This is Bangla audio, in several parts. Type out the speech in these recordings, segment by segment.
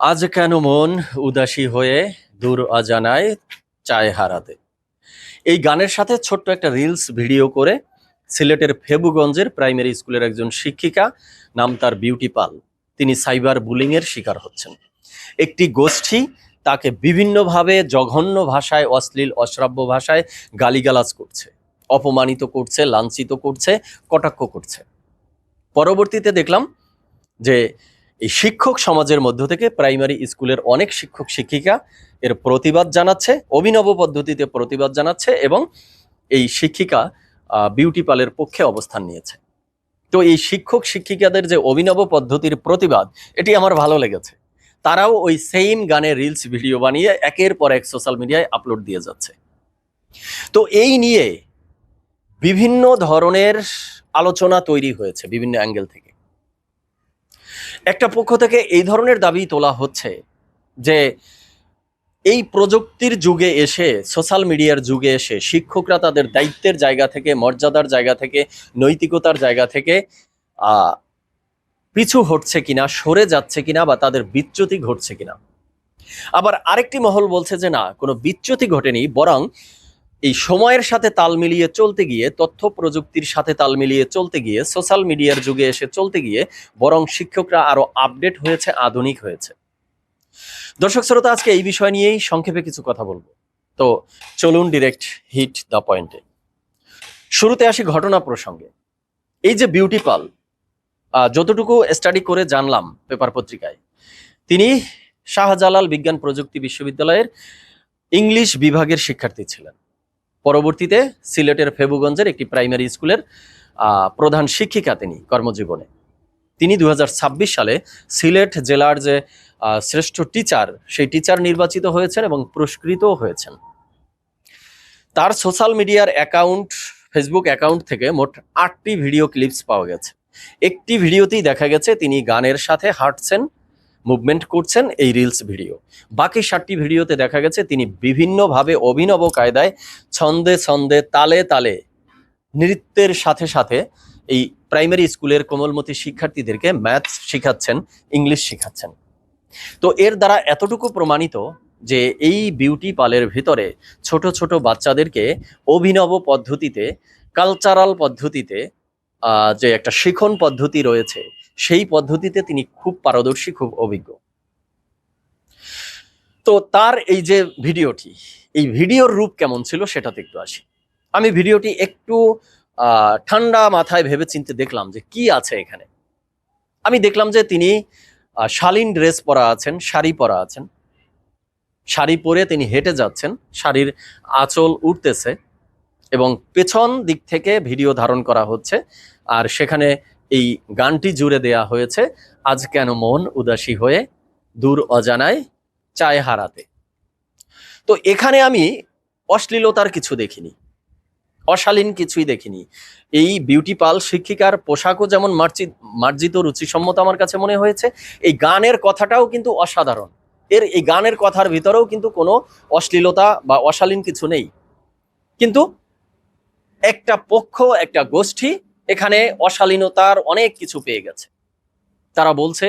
আজ কেন মন উদাসী হয়ে দূর অজানায় চায় হারাতে। এই গানের সাথে ছোট্ট একটা রিলস ভিডিও করে সিলেটের ফেবুগঞ্জের প্রাইমারি স্কুলের একজন শিক্ষিকা, নাম তার বিউটি পাল, তিনি সাইবার বুলিং এর শিকার হচ্ছেন। একটি গোষ্ঠী তাকে বিভিন্নভাবে জঘন্য ভাষায়, অশ্লীল অশ্রাব্য ভাষায় গালিগালাজ করছে, অপমানিত করছে, লাঞ্ছিত করছে, কটাক্ষ করছে। পরবর্তীতে দেখলাম যে এই শিক্ষক সমাজের মধ্য থেকে প্রাইমারি স্কুলের অনেক শিক্ষক শিক্ষিকা এর প্রতিবাদ জানাচ্ছে, অভিনব পদ্ধতিতে প্রতিবাদ জানাচ্ছে, এবং এই শিক্ষিকা বিউটি পালের পক্ষে অবস্থান নিয়েছে। তো এই শিক্ষক শিক্ষিকাদের যে অভিনব পদ্ধতির প্রতিবাদ, এটি আমার ভালো লেগেছে। তারাও ওই সেম গানের রিলস ভিডিও বানিয়ে একের পর এক সোশ্যাল মিডিয়ায় আপলোড দিয়ে যাচ্ছে। তো এই নিয়ে বিভিন্ন ধরনের আলোচনা তৈরি হয়েছে বিভিন্ন অ্যাঙ্গেল থেকে। একটা পক্ষ থেকে এই ধরনের দাবি তোলা হচ্ছে যে এই প্রযুক্তির যুগে এসে, সোশ্যাল মিডিয়ার যুগে এসে শিক্ষকরা তাদের দায়িত্বের জায়গা থেকে, মর্যাদার জায়গা থেকে, নৈতিকতার জায়গা থেকে পিছু হটছে কিনা, সরে যাচ্ছে কিনা, বা তাদের বিচ্যুতি ঘটছে কিনা। আবার আরেকটি মহল বলছে যে না, কোনো বিচ্যুতি ঘটেনি, বরং এই সময়ের সাথে তাল মিলিয়ে চলতে গিয়ে, তথ্য প্রযুক্তির সাথে তাল মিলিয়ে চলতে গিয়ে, সোশ্যাল মিডিয়ার যুগে এসে চলতে গিয়ে বরং শিক্ষকরা আরো আপডেট হয়েছে, আধুনিক হয়েছে। দর্শক শ্রোতা, আজকে এই বিষয় নিয়েই সংক্ষেপে কিছু কথা বলবো। তো চলুন ডিরেক্ট হিট দ্য পয়েন্টে। শুরুতে আসি ঘটনা প্রসঙ্গে। এই যে বিউটি পাল, যতটুকু স্টাডি করে জানলাম পেপার পত্রিকায়, তিনি শাহজালাল বিজ্ঞান প্রযুক্তি বিশ্ববিদ্যালয়ের ইংলিশ বিভাগের শিক্ষার্থী ছিলেন। পরবর্তীতে সিলেটের ফেবুগঞ্জের একটি প্রাইমারি স্কুলের প্রধান শিক্ষিকা তিনি কর্মজীবনে। তিনি 2026 সালে সিলেট জেলার যে শ্রেষ্ঠ টিচার, সেই টিচার নির্বাচিত হয়েছেন এবং পুরস্কৃতও হয়েছেন। তার সোশ্যাল মিডিয়ার অ্যাকাউন্ট, ফেসবুক অ্যাকাউন্ট থেকে মোট 8টি ভিডিও ক্লিপস পাওয়া গেছে। একটি ভিডিওতেই দেখা গেছে তিনি গানের সাথে হাঁটছেন, মুভমেন্ট করছেন, এই রিলস ভিডিও। বাকি 7টি ভিডিওতে দেখা গেছে তিনি বিভিন্নভাবে অভিনব কায়দায়, ছন্দে ছন্দে, তালে তালে, নৃত্যের সাথে সাথে এই প্রাইমারি স্কুলের কোমলমতি শিক্ষার্থীদেরকে ম্যাথস শিখাচ্ছেন, ইংলিশ শিখাচ্ছেন। তো এর দ্বারা এতটুকু প্রমাণিত যে এই বিউটি পালের ভিতরে ছোট ছোট বাচ্চাদেরকে অভিনব পদ্ধতিতে, কালচারাল পদ্ধতিতে, যে একটা শিখন পদ্ধতি রয়েছে, সেই পদ্ধতিতে তিনি খুব পারদর্শী, খুব অভিজ্ঞ। তো তার এই যে ভিডিওটি, এই ভিডিওর রূপ কেমন ছিল সেটাতে একটু আসি। আমি ভিডিওটি একটু ঠান্ডা মাথায় ভেবে চিন্তে দেখলাম যে কি আছে এখানে। আমি দেখলাম যে তিনি শালীন ড্রেস পরা আছেন, শাড়ি পরা আছেন, শাড়ি পরে তিনি হেঁটে যাচ্ছেন, শাড়ির আঁচল উঠতেছে এবং পেছন দিক থেকে ভিডিও ধারণ করা হচ্ছে, আর সেখানে এই গানটি জুড়ে দেয়া হয়েছে, আজ কেন মন উদাসী হয়ে দূর অজানায় চায় হারাতে। তো এখানে আমি অশ্লীলতার কিছু দেখিনি, অশালীন কিছুই দেখিনি। এই বিউটি পাল শিক্ষিকার পোশাকও যেমন মার্জিত, রুচিসম্মত আমার কাছে মনে হয়েছে, এই গানের কথাটাও কিন্তু অসাধারণ। এই গানের কথার ভিতরেও কিন্তু কোনো অশ্লীলতা বা অশালীন কিছু নেই। কিন্তু একটা পক্ষ, একটা গোষ্ঠী এখানে অশালীনতার অনেক কিছু পেয়ে গেছে। তারা বলছে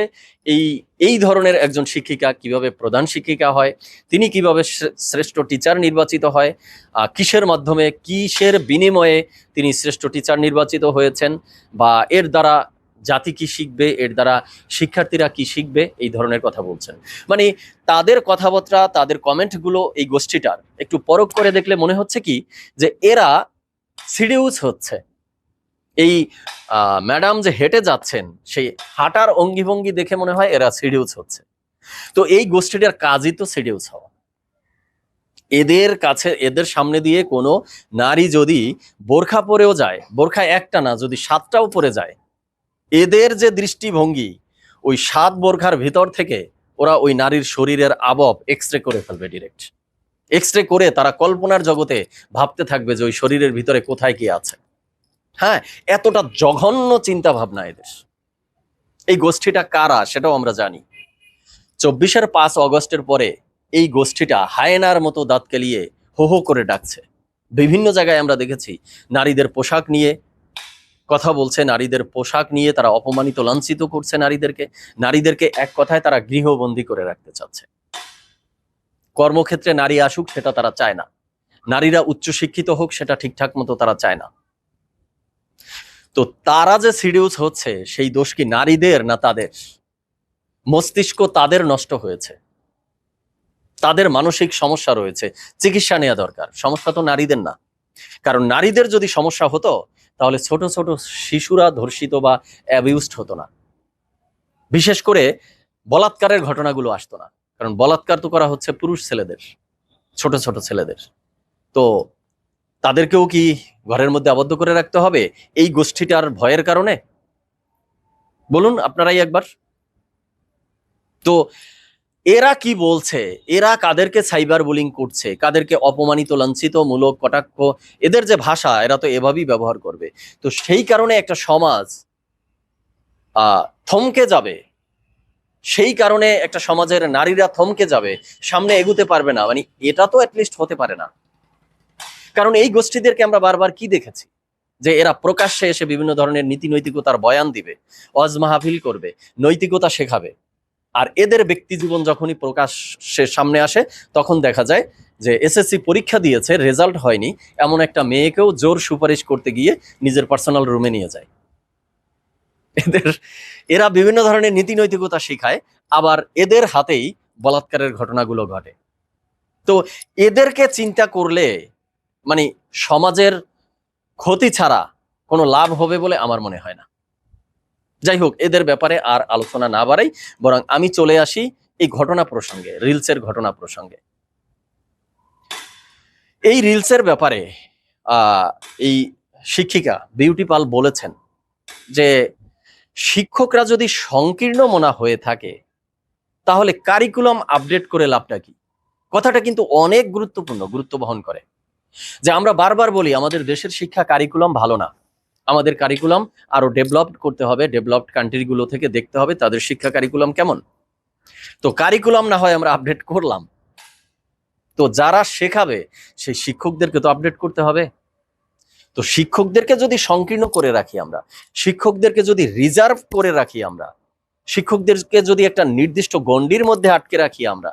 এই ধরনের একজন শিক্ষিকা কিভাবে প্রধান শিক্ষিকা হয়, তিনি কিভাবে শ্রেষ্ঠ টিচার নির্বাচিত হয়, কিসের মাধ্যমে, কিসের বিনিময়ে তিনি শ্রেষ্ঠ টিচার নির্বাচিত হয়েছেন, বা এর দ্বারা জাতি কি শিখবে, এর দ্বারা শিক্ষার্থীরা কি শিখবে, এই ধরনের কথা বলছেন। মানে তাদের কথাবার্তা, তাদের কমেন্টগুলো এই গোষ্ঠীটার একটু পরখ করে দেখলে মনে হচ্ছে কি যে এরা সিডিউস হচ্ছে। এই ম্যাডাম যে হেঁটে যাচ্ছেন, সেই হাঁটার অঙ্গিভঙ্গি দেখে মনে হয় এরা সিডিউস হচ্ছে। তো এই গোষ্ঠীটার কাজই তো সিডিউস হওয়া। এদের কাছে, এদের সামনে দিয়ে কোনো নারী যদি বোরখা পরেও যায়, বোরখা একটা না, যদি 7টাও পরে যায়, এদের যে দৃষ্টিভঙ্গি, ওই 7 বোরখার ভিতর থেকে ওরা ওই নারীর শরীরের আবব এক্সরে করে ফেলবে। ডিরেক্ট এক্সরে করে তারা কল্পনার জগতে ভাবতে থাকবে যে ওই শরীরের ভিতরে কোথায় কি আছে। হ্যাঁ, এতটা জঘন্য চিন্তা ভাবনা এদের। এই গোষ্ঠীটা কারা সেটাও আমরা জানি। 24-এর 5 অগস্টের পরে এই গোষ্ঠীটা হায়েনার মতো দাঁত কেলিয়ে হো হো করে ডাকছে। বিভিন্ন জায়গায় আমরা দেখেছি নারীদের পোশাক নিয়ে কথা বলছে, নারীদের পোশাক নিয়ে তারা অপমানিত লাঞ্ছিত করছে নারীদেরকে এক কথায় তারা গৃহবন্দী করে রাখতে চাচ্ছে। কর্মক্ষেত্রে নারী আসুক সেটা তারা চায় না, নারীরা উচ্চশিক্ষিত হোক সেটা ঠিকঠাক মতো তারা চায় না। তো তারা যে সিডিউস হচ্ছে, সেই দোষ কি নারীদের না তাদের? মস্তিষ্ক তাদের নষ্ট হয়েছে, তাদের মানসিক সমস্যা রয়েছে, চিকিৎসা নেওয়া দরকার। সমস্যা তো নারীদের না। কারণ নারীদের যদি সমস্যা হতো তাহলে ছোট ছোট শিশুরা ধর্ষিত বা অ্যাবিউজড হতো না, বিশেষ করে বলাৎকারের ঘটনাগুলো আসতো না। কারণ বলাৎকার তো করা হচ্ছে পুরুষ ছেলেদের, ছোট ছোট ছেলেদের। তো তাদেরকেও কি ঘরের মধ্যে আবদ্ধ করে রাখতে হবে এই গোষ্ঠীটার ভয়ের কারণে? বলুন আপনারাই একবার। তো এরা কি বলছে, এরা কাদেরকে সাইবার বুলিং করছে, কাদেরকে অপমানিত লাঞ্ছিত মূলক কটাক্ষ, এদের যে ভাষা এরা তো এভাবেই ব্যবহার করবে। তো সেই কারণে একটা সমাজ থমকে যাবে, সেই কারণে একটা সমাজের নারীরা থমকে যাবে, সামনে এগুতে পারবে না, মানে এটা তো অ্যাটলিস্ট হতে পারে না। কারণ এই গোষ্ঠীদেরকে আমরা বারবার কি দেখেছি, যে এরা প্রকাশ্যে এসে বিভিন্ন ধরনের নীতি নৈতিকতার বয়ান দিবে, ওয়াজ মাহফিল করবে, নৈতিকতা শেখাবে। আর এদের ব্যক্তি জীবন যখনই প্রকাশ্যে সামনে আসে তখন দেখা যায় যে এসএসসি পরীক্ষা দিয়েছে, রেজাল্ট হয়নি, এমন একটা মেয়েকেও জোর সুপারিশ করতে গিয়ে নিজের পার্সোনাল রুমে নিয়ে যায়। এরা বিভিন্ন ধরনের নীতি নৈতিকতা শেখায়, আবার এদের হাতেই বলাৎকারের ঘটনাগুলো ঘটে। তো এদেরকে চিন্তা করলে মানে সমাজের ক্ষতি ছাড়া কোনো লাভ হবে বলে আমার মনে হয় না। যাই হোক, এদের ব্যাপারে আর আলোচনা না বাড়াই, বরং আমি চলে আসি এই ঘটনা প্রসঙ্গে, রিলসের ঘটনা প্রসঙ্গে। এই রিলসের ব্যাপারে এই শিক্ষিকা বিউটি পাল বলেছেন যে শিক্ষকরা যদি সংকীর্ণ মনা হয়ে থাকে তাহলে কারিকুলাম আপডেট করে লাভটা কি? কথাটা কিন্তু অনেক গুরুত্ব বহন করে। যে আমরা বারবার বলি আমাদের দেশের শিক্ষা কারিকুলাম ভালো না, আমাদের কারিকুলাম আরো ডেভেলপড করতে হবে, ডেভেলপড কান্ট্রিগুলো থেকে দেখতে হবে তাদের শিক্ষা কারিকুলাম কেমন। তো কারিকুলাম না হয় আমরা আপডেট করলাম, তো যারা শেখাবে সেই শিক্ষকদেরকে তো আপডেট করতে হবে। তো শিক্ষকদেরকে যদি সংকীর্ণ করে রাখি আমরা, শিক্ষকদেরকে যদি রিজার্ভ করে রাখি আমরা, শিক্ষকদেরকে যদি একটা নির্দিষ্ট গণ্ডির মধ্যে আটকে রাখি আমরা,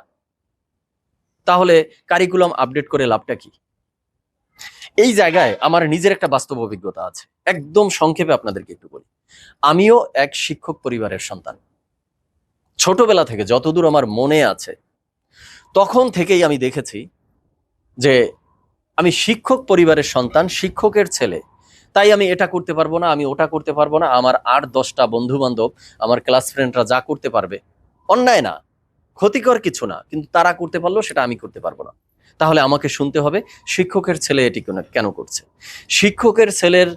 তাহলে কারিকুলাম আপডেট করে লাভটা কি? এই জায়গায় আমার নিজের একটা বাস্তব অভিজ্ঞতা আছে, একদম সংক্ষেপে আপনাদেরকে একটু বলি। আমিও এক শিক্ষক পরিবারের সন্তান। ছোটবেলা থেকে যতদূর আমার মনে আছে তখন থেকেই আমি দেখেছি যে আমি শিক্ষক পরিবারের সন্তান, শিক্ষকের ছেলে, তাই আমি এটা করতে পারবো না, আমি ওটা করতে পারবো না। আমার 8-10টা বন্ধু বান্ধব, আমার ক্লাস ফ্রেন্ডরা যা করতে পারবে, অন্যায় না, ক্ষতিকর কিছু না, কিন্তু তারা করতে পারলো সেটা আমি করতে পারবো না। তাহলে আমাকে শুনতে হবে শিক্ষকের ছেলে এটি কেন করছে, শিক্ষকের ছেলের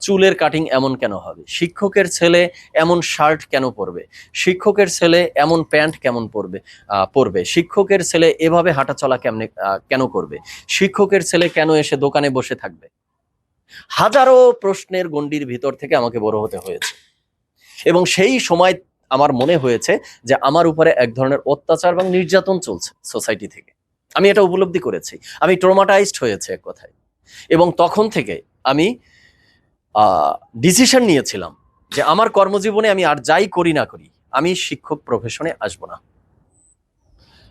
চুলের কাটিং এমন কেন হবে, শিক্ষকের ছেলে এমন শার্ট কেন পরবে, শিক্ষকের ছেলে এমন প্যান্ট কেমন পরবে, শিক্ষকের ছেলে এভাবে হাঁটা চলা কেন করবে, শিক্ষকের ছেলে কেন এসে দোকানে বসে থাকবে। হাজারো প্রশ্নের গণ্ডির ভিতর থেকে আমাকে বড় হতে হয়েছে, এবং সেই সময় আমার মনে হয়েছে যে আমার উপরে এক ধরনের অত্যাচার এবং নির্যাতন চলছে সোসাইটি থেকে। আমি এটা উপলব্ধি করেছি, আমি ট্রমাটাইজড হয়েছে এক কথায়। এবং তখন থেকে আমি ডিসিশন নিয়েছিলাম যে আমার কর্মজীবনে আমি আর যাই করি না করি, আমি শিক্ষক প্রফেশনে আসব না।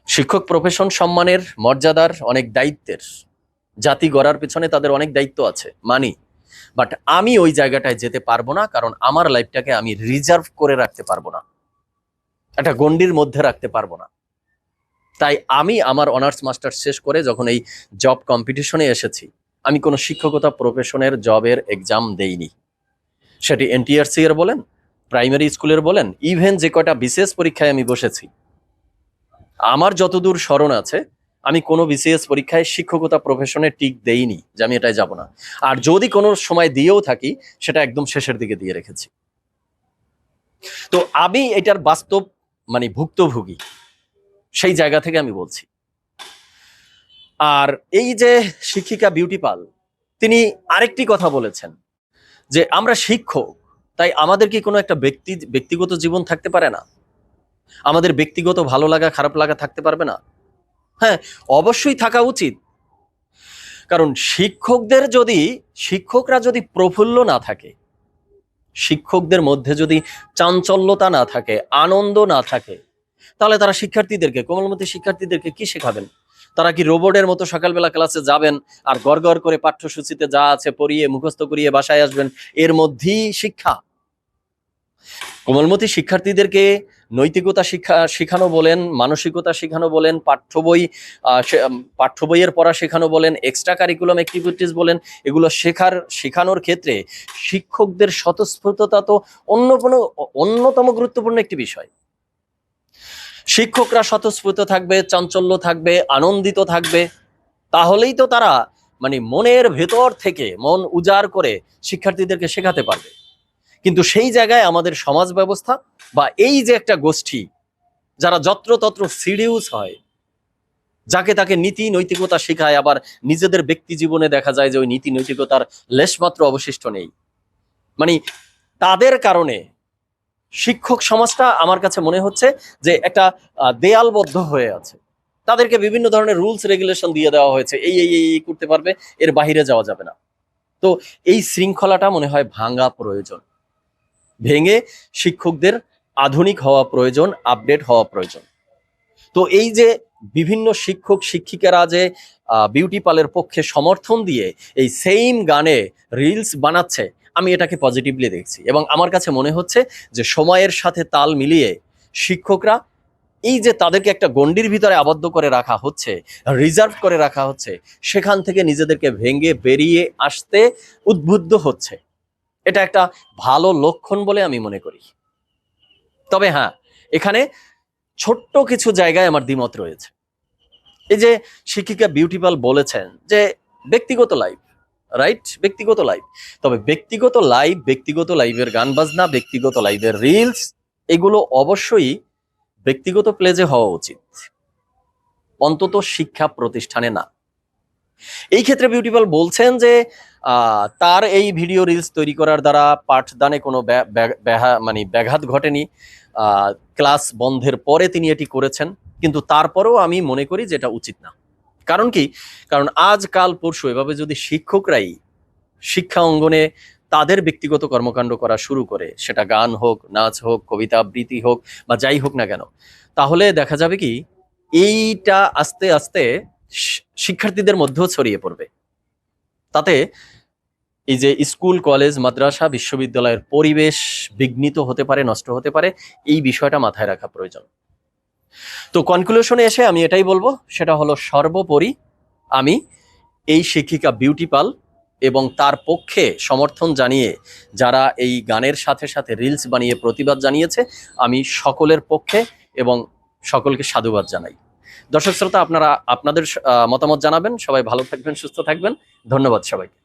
শিক্ষক প্রফেশন সম্মানের, মর্যাদার, অনেক দায়িত্বের, জাতি গড়ার পেছনে তাদের অনেক দায়িত্ব আছে মানি, বাট আমি ওই জায়গাটায় যেতে পারবো না, কারণ আমার লাইফটাকে আমি রিজার্ভ করে রাখতে পারবো না, একটা গণ্ডির মধ্যে রাখতে পারবো না। তাই আমি আমার অনার্স মাস্টার্স শেষ করে যখন এই জব কম্পিটিশনে এসেছি, আমি কোনো শিক্ষকতা প্রফেশনের জবের এক্সাম দেইনি। সেটি এনটিআরসি এর বলেন, প্রাইমারি স্কুলের বলেন, ইভেন যে কয়টা বিসিএস পরীক্ষায় আমি বসেছি, আমার যতদূর স্মরণ আছে আমি কোনো বিসিএস পরীক্ষায় শিক্ষকতা প্রফেশনে টিক দেইনি যে আমি এটাই যাব না। আর যদি কোনো সময় দিয়েও থাকি সেটা একদম শেষের দিকে দিয়ে রেখেছি। তো আমি এটার বাস্তব মানে ভুক্তভোগী, সেই জায়গা থেকে আমি বলছি। আর এই যে শিক্ষিকা বিউটি পাল, তিনি আরেকটি কথা বলেছেন যে আমরা শিক্ষক, তাই আমাদের কি কোনো একটা ব্যক্তিগত জীবন থাকতে পারে না? আমাদের ব্যক্তিগত ভালো লাগা খারাপ লাগা থাকতে পারবে না? হ্যাঁ, অবশ্যই থাকা উচিত। কারণ শিক্ষকরা যদি প্রফুল্ল না থাকে, শিক্ষকদের মধ্যে যদি চাঞ্চল্যতা না থাকে, আনন্দ না থাকে, তাহলে তারা শিক্ষার্থীদেরকে, কোমলমতি শিক্ষার্থীদেরকে কি শেখাবেন? তারা কি রোবটের মতো সকালবেলা ক্লাসে যাবেন আর গড় গড় করে পাঠ্যসূচিতে যা আছে পড়িয়ে মুখস্থ করিয়ে বাসায় আসবেন, এর মধ্যেই শিক্ষা? কোমলমতি শিক্ষার্থীদেরকে নৈতিকতা শিক্ষা শেখানো বলেন, মানসিকতা শেখানো বলেন, পাঠ্য বইয়ের পড়া শেখানো বলেন, এক্সট্রা কারিকুলাম অ্যাক্টিভিটিস বলেন, এগুলো শেখানোর ক্ষেত্রে শিক্ষকদের স্বতঃস্ফূর্ততা তো অন্যতম গুরুত্বপূর্ণ একটি বিষয়। শিক্ষকরা স্বতঃস্ফূর্ত থাকবে, চাঞ্চল্য থাকবে, আনন্দিত থাকবে, তাহলেই তো তারা মানে মনের ভেতর থেকে মন উজাড় করে শিক্ষার্থীদেরকে শেখাতে পারবে। কিন্তু সেই জায়গায় আমাদের সমাজ ব্যবস্থা বা এই যে একটা গোষ্ঠী যারা যত্রতত্র সিডিউস হয়, যাকে তাকে নীতি নৈতিকতা শেখায়, আবার নিজেদের ব্যক্তি জীবনে দেখা যায় যে ওই নীতি নৈতিকতার লেশমাত্র অবশিষ্ট নেই, মানে তাদের কারণে শিক্ষক সমাজটা আমার কাছে মনে হচ্ছে যে একটা দেয়ালবদ্ধ হয়ে আছে। তাদেরকে বিভিন্ন ধরনের রুলস রেগুলেশন দিয়ে দেওয়া হয়েছে, এই এই এই করতে পারবে, এর বাহিরে যাওয়া যাবে না। তো এই শৃঙ্খলাটা মনে হয় ভাঙা প্রয়োজন, ভেঙে শিক্ষকদের আধুনিক হওয়া প্রয়োজন, আপডেট হওয়া প্রয়োজন। তো এই যে বিভিন্ন শিক্ষক শিক্ষিকারা যে বিউটি পার্লারের পক্ষে সমর্থন দিয়ে এই সেম গানে রিলস বানাচ্ছে, আমি এটাকে পজিটিভলি দেখছি এবং আমার কাছে মনে হচ্ছে যে সময়ের সাথে তাল মিলিয়ে শিক্ষকরা এই যে তাদেরকে একটা গণ্ডির ভিতরে আবদ্ধ করে রাখা হচ্ছে, রিজার্ভ করে রাখা হচ্ছে, সেখান থেকে নিজেদেরকে ভেঙে বেরিয়ে আসতে উদ্বুদ্ধ হচ্ছে। এটা একটা ভালো লক্ষণ বলে আমি মনে করি। তবে হ্যাঁ, এখানে ছোট্ট কিছু জায়গায় আমার দ্বিমত রয়েছে। এই যে শিক্ষিকা বিউটি পাল বলেছেন যে ব্যক্তিগত লাইফ, রাইট, ব্যক্তিগত লাইফ, তবে ব্যক্তিগত লাইভের গান বাজনা, ব্যক্তিগত লাইভের রিলস, এগুলো অবশ্যই ব্যক্তিগত প্লেজে হওয়া উচিত, অন্তত শিক্ষা প্রতিষ্ঠানে না। এই ক্ষেত্রে বিউটি পাল বলছেন যে তার এই ভিডিও রিলস তৈরি করার দ্বারা পাঠদানে কোনো মানে ব্যাঘাত ঘটেনি, ক্লাস বন্ধের পরে তিনি এটি করেছেন, কিন্তু তারপরেও আমি মনে করি যে এটা উচিত না। কারণ কি? কারণ আজ কাল পরশু এভাবে যদি শিক্ষকরাই শিক্ষা অঙ্গনে তাদের ব্যক্তিগত কর্মকাণ্ড করা শুরু করে, সেটা গান হোক, নাচ হোক, কবিতা আবৃত্তি হোক বা যাই হোক না কেন, তাহলে দেখা যাবে কি এইটা আস্তে আস্তে শিক্ষার্থীদের মধ্যেও ছড়িয়ে পড়বে। তাতে এই যে স্কুল, কলেজ, মাদ্রাসা, বিশ্ববিদ্যালয়ের পরিবেশ বিঘ্নিত হতে পারে, নষ্ট হতে পারে, এই বিষয়টা মাথায় রাখা প্রয়োজন। তো কনক্লুশনে এসে আমি এটাই বলবো, সেটা হলো সর্বোপরি আমি এই শিক্ষিকা বিউটি পাল এবং তার পক্ষে সমর্থন জানিয়ে যারা এই গানের সাথে সাথে রিলস বানিয়ে প্রতিবাদ জানিয়েছে, আমি সকলের পক্ষে এবং সকলকে সাধুবাদ জানাই। দর্শক শ্রোতা, আপনারা আপনাদের মতামত জানাবেন। সবাই ভালো থাকবেন, সুস্থ থাকবেন। ধন্যবাদ সবাইকে।